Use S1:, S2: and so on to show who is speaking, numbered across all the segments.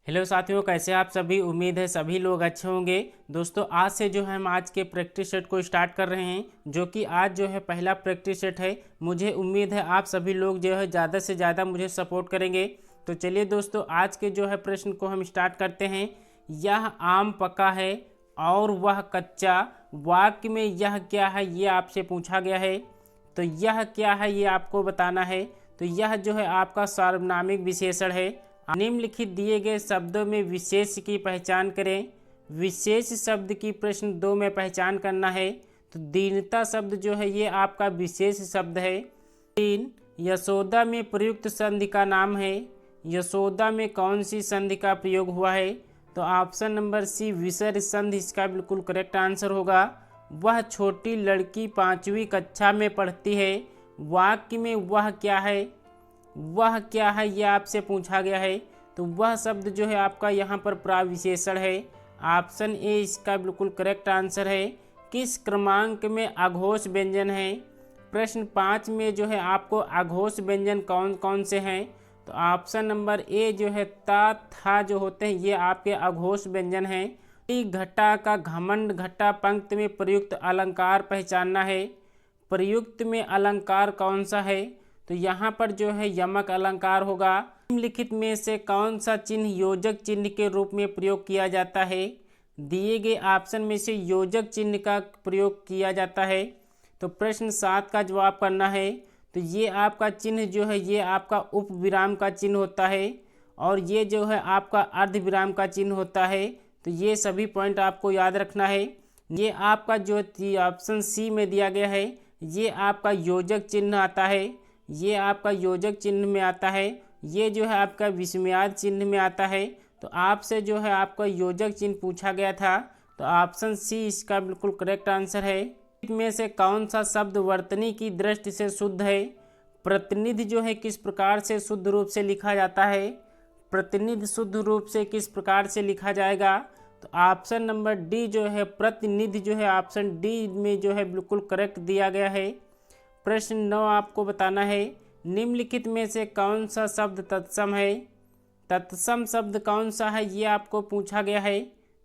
S1: Hello साथियों, कैसे आप सभी। उम्मीद है सभी लोग अच्छे होंगे। दोस्तों आज से जो है हम आज के प्रैक्टिस सेट को स्टार्ट कर रहे हैं, जो कि आज जो है पहला प्रैक्टिस सेट है। मुझे उम्मीद है आप सभी लोग जो है ज़्यादा से ज़्यादा मुझे सपोर्ट करेंगे। तो चलिए दोस्तों, आज के जो है प्रश्न को हम स्टार्ट करते हैं। यह आम पका है और वह कच्चा, वाक्य में यह क्या है ये आपसे पूछा गया है। तो यह क्या है ये आपको बताना है। तो यह जो है आपका सार्वनामिक विशेषण है। निम्नलिखित दिए गए शब्दों में विशेष की पहचान करें। विशेष शब्द की प्रश्न 2 में पहचान करना है। तो दीनता शब्द जो है ये आपका विशेष शब्द है। 3, यशोदा में प्रयुक्त संधि का नाम है। यशोदा में कौन सी संधि का प्रयोग हुआ है? तो ऑप्शन नंबर सी, विसर्ग संधि इसका बिल्कुल करेक्ट आंसर होगा। वह छोटी लड़की 5वीं कक्षा में पढ़ती है। वाक्य में वह क्या है, वह क्या है ये आपसे पूछा गया है। तो वह शब्द जो है आपका यहाँ पर प्रविशेषण है। ऑप्शन ए इसका बिल्कुल करेक्ट आंसर है। किस क्रमांक में अघोष व्यंजन है? प्रश्न 5 में जो है आपको अघोष व्यंजन कौन कौन से हैं? तो ऑप्शन नंबर ए जो है ता था जो होते हैं ये आपके अघोष व्यंजन हैं। घटा का घमंड घटा पंक्ति में प्रयुक्त अलंकार पहचानना है। प्रयुक्त में अलंकार कौन सा है? तो यहाँ पर जो है यमक अलंकार होगा। निम्नलिखित में से कौन सा चिन्ह योजक चिन्ह के रूप में प्रयोग किया जाता है? दिए गए ऑप्शन में से योजक चिन्ह का प्रयोग किया जाता है। तो प्रश्न 7 का जवाब करना है। तो ये आपका चिन्ह जो है ये आपका उप विराम का चिन्ह होता है, और ये जो है आपका अर्ध विराम का चिन्ह होता है। तो ये सभी पॉइंट आपको याद रखना है। ये आपका जो ऑप्शन सी में दिया गया है ये आपका योजक चिन्ह आता है। ये आपका योजक चिन्ह में आता है। ये जो है आपका विस्मयाद चिन्ह में आता है। तो आपसे जो है आपका योजक चिन्ह पूछा गया था। तो ऑप्शन सी इसका बिल्कुल करेक्ट आंसर है। में से कौन सा शब्द वर्तनी की दृष्टि से शुद्ध है? प्रतिनिधि जो है किस प्रकार से शुद्ध रूप से लिखा जाता है? प्रतिनिधि शुद्ध रूप से किस प्रकार से लिखा जाएगा? तो ऑप्शन नंबर डी जो है प्रतिनिधि जो है ऑप्शन डी में जो है बिल्कुल करेक्ट दिया गया है। प्रश्न 9 आपको बताना है। निम्नलिखित में से कौन सा शब्द तत्सम है? तत्सम शब्द कौन सा है ये आपको पूछा गया है।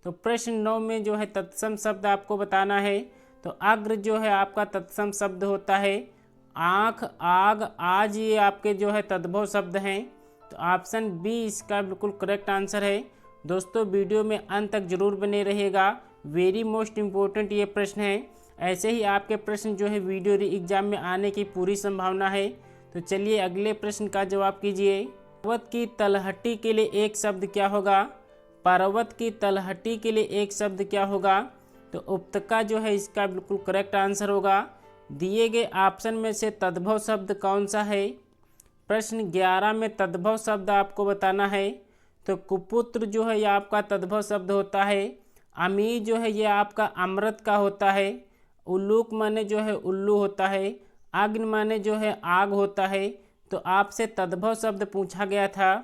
S1: तो प्रश्न 9 में जो है तत्सम शब्द आपको बताना है। तो अग्र जो है आपका तत्सम शब्द होता है। आँख, आग, आज ये आपके जो है तद्भव शब्द हैं। तो ऑप्शन बी इसका बिल्कुल करेक्ट आंसर है। दोस्तों वीडियो में अंत तक जरूर बने रहिएगा। वेरी मोस्ट इम्पोर्टेंट ये प्रश्न है। ऐसे ही आपके प्रश्न जो है वीडियो एग्जाम में आने की पूरी संभावना है। तो चलिए अगले प्रश्न का जवाब कीजिए। पर्वत की तलहटी के लिए एक शब्द क्या होगा? पर्वत की तलहटी के लिए एक शब्द क्या होगा? तो उपत्यका जो है इसका बिल्कुल करेक्ट आंसर होगा। दिए गए ऑप्शन में से तद्भव शब्द कौन सा है? प्रश्न 11 में तद्भव शब्द आपको बताना है। तो कुपुत्र जो है ये आपका तद्भव शब्द होता है। अमी जो है ये आपका अमृत का होता है। उल्लूक माने जो है उल्लू होता है। अग्नि माने जो है आग होता है। तो आपसे तद्भव शब्द पूछा गया था।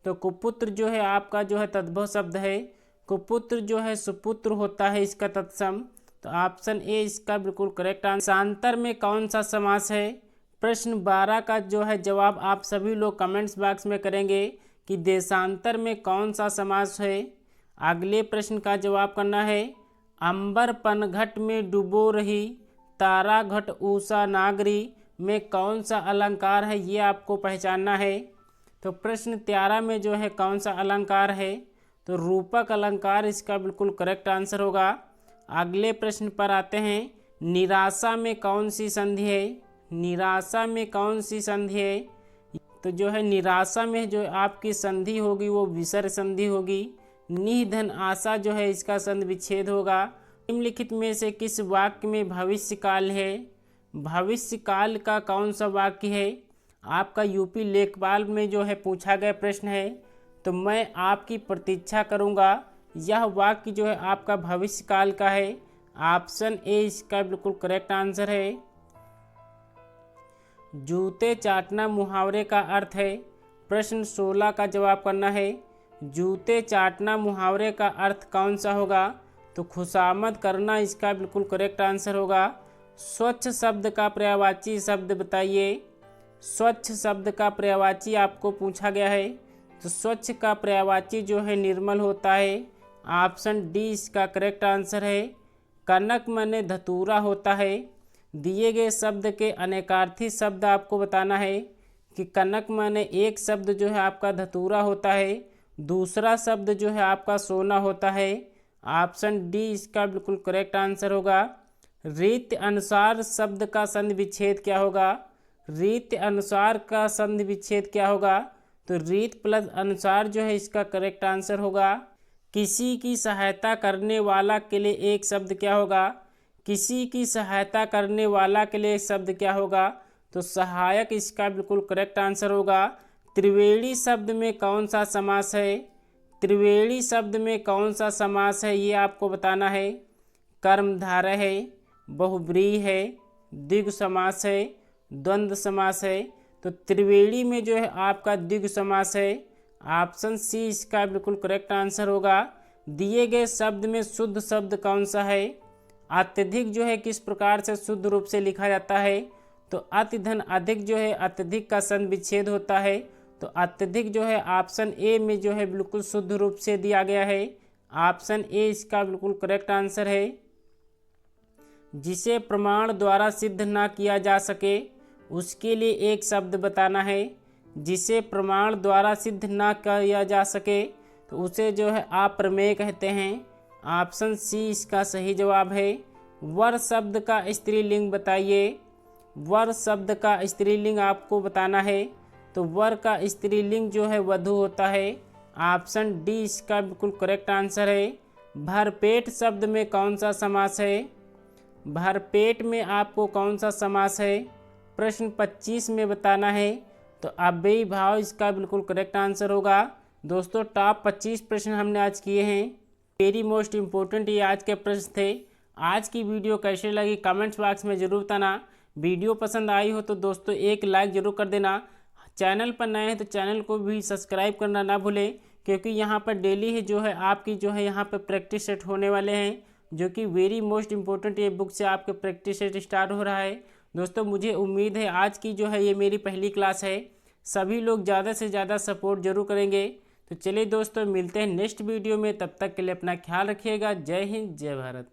S1: तो कुपुत्र जो है आपका जो है तद्भव शब्द है। कुपुत्र जो है सुपुत्र होता है इसका तत्सम। तो ऑप्शन ए इसका बिल्कुल करेक्ट आंसर। देशांतर में कौन सा समास है? प्रश्न 12 का जो है जवाब आप सभी लोग कमेंट्स बॉक्स में करेंगे कि देशांतर में कौन सा समास है। अगले प्रश्न का जवाब करना है। अंबर पनघट में डूबो रही, तारा घट ऊषा नागरी में कौन सा अलंकार है ये आपको पहचानना है। तो प्रश्न 13 में जो है कौन सा अलंकार है? तो रूपक अलंकार इसका बिल्कुल करेक्ट आंसर होगा। अगले प्रश्न पर आते हैं। निराशा में कौन सी संधि है? निराशा में कौन सी संधि है? तो जो है निराशा में जो आपकी संधि होगी वो विसर्ग संधि होगी। निधन आशा जो है इसका संधि विच्छेद होगा। निम्नलिखित में से किस वाक्य में भविष्य काल है? भविष्य काल का कौन सा वाक्य है? आपका यूपी लेखपाल में जो है पूछा गया प्रश्न है। तो मैं आपकी प्रतीक्षा करूंगा, यह वाक्य जो है आपका भविष्य काल का है। ऑप्शन ए इसका बिल्कुल करेक्ट आंसर है। जूते चाटना मुहावरे का अर्थ है। प्रश्न 16 का जवाब करना है। जूते चाटना मुहावरे का अर्थ कौन सा होगा? तो खुशामद करना इसका बिल्कुल करेक्ट आंसर होगा। स्वच्छ शब्द का पर्यायवाची शब्द बताइए। स्वच्छ शब्द का पर्यायवाची आपको पूछा गया है। तो स्वच्छ का पर्यायवाची जो है निर्मल होता है। ऑप्शन डी इसका करेक्ट आंसर है। कनक माने धतूरा होता है। दिए गए शब्द के अनेकार्थी शब्द आपको बताना है कि कनक माने एक शब्द जो है आपका धतूरा होता है, दूसरा शब्द जो है आपका सोना होता है। ऑप्शन डी इसका बिल्कुल करेक्ट आंसर होगा। रीति अनुसार शब्द का संधि विच्छेद क्या होगा? रीति अनुसार का संधि विच्छेद क्या होगा? तो रीत प्लस अनुसार जो है इसका करेक्ट आंसर होगा। किसी की सहायता करने वाला के लिए एक शब्द क्या होगा? किसी की सहायता करने वाला के लिए एक शब्द क्या होगा? तो सहायक इसका बिल्कुल करेक्ट आंसर होगा। त्रिवेणी शब्द में कौन सा समास है? त्रिवेणी शब्द में कौन सा समास है ये आपको बताना है। कर्मधारय है, बहुब्रीहि है, द्विगु समास है, द्वंद्व समास है। तो त्रिवेणी में जो है आपका द्विगु समास है। ऑप्शन सी इसका बिल्कुल करेक्ट आंसर होगा। दिए गए शब्द में शुद्ध शब्द कौन सा है? अत्यधिक जो है किस प्रकार से शुद्ध रूप से लिखा जाता है? तो अति धन अधिक जो है अत्यधिक का संधि विच्छेद होता है। तो अत्यधिक जो है ऑप्शन ए में जो है बिल्कुल शुद्ध रूप से दिया गया है। ऑप्शन ए इसका बिल्कुल करेक्ट आंसर है। जिसे प्रमाण द्वारा सिद्ध ना किया जा सके उसके लिए एक शब्द बताना है। जिसे प्रमाण द्वारा सिद्ध ना किया जा सके तो उसे जो है अप्रमेय कहते हैं। ऑप्शन सी इसका सही जवाब है। वर शब्द का स्त्रीलिंग बताइए। वर शब्द का स्त्रीलिंग आपको बताना है। तो वर का स्त्रीलिंग जो है वधू होता है। ऑप्शन डी इसका बिल्कुल करेक्ट आंसर है। भरपेट शब्द में कौन सा समास है? भरपेट में आपको कौन सा समास है? प्रश्न 25 में बताना है। तो अव्ययी भाव इसका बिल्कुल करेक्ट आंसर होगा। दोस्तों टॉप 25 प्रश्न हमने आज किए हैं। वेरी मोस्ट इम्पोर्टेंट ये आज के प्रश्न थे। आज की वीडियो कैसे लगी कमेंट्स बॉक्स में ज़रूर बताना। वीडियो पसंद आई हो तो दोस्तों एक लाइक ज़रूर कर देना। चैनल पर नए हैं तो चैनल को भी सब्सक्राइब करना ना भूलें, क्योंकि यहाँ पर डेली है जो है आपकी जो है यहाँ पर प्रैक्टिस सेट होने वाले हैं, जो कि वेरी मोस्ट इम्पोर्टेंट ये बुक से आपके प्रैक्टिस सेट स्टार्ट हो रहा है। दोस्तों मुझे उम्मीद है आज की जो है ये मेरी पहली क्लास है, सभी लोग ज़्यादा से ज़्यादा सपोर्ट जरूर करेंगे। तो चलिए दोस्तों मिलते हैं नेक्स्ट वीडियो में, तब तक के लिए अपना ख्याल रखिएगा। जय हिंद, जय भारत।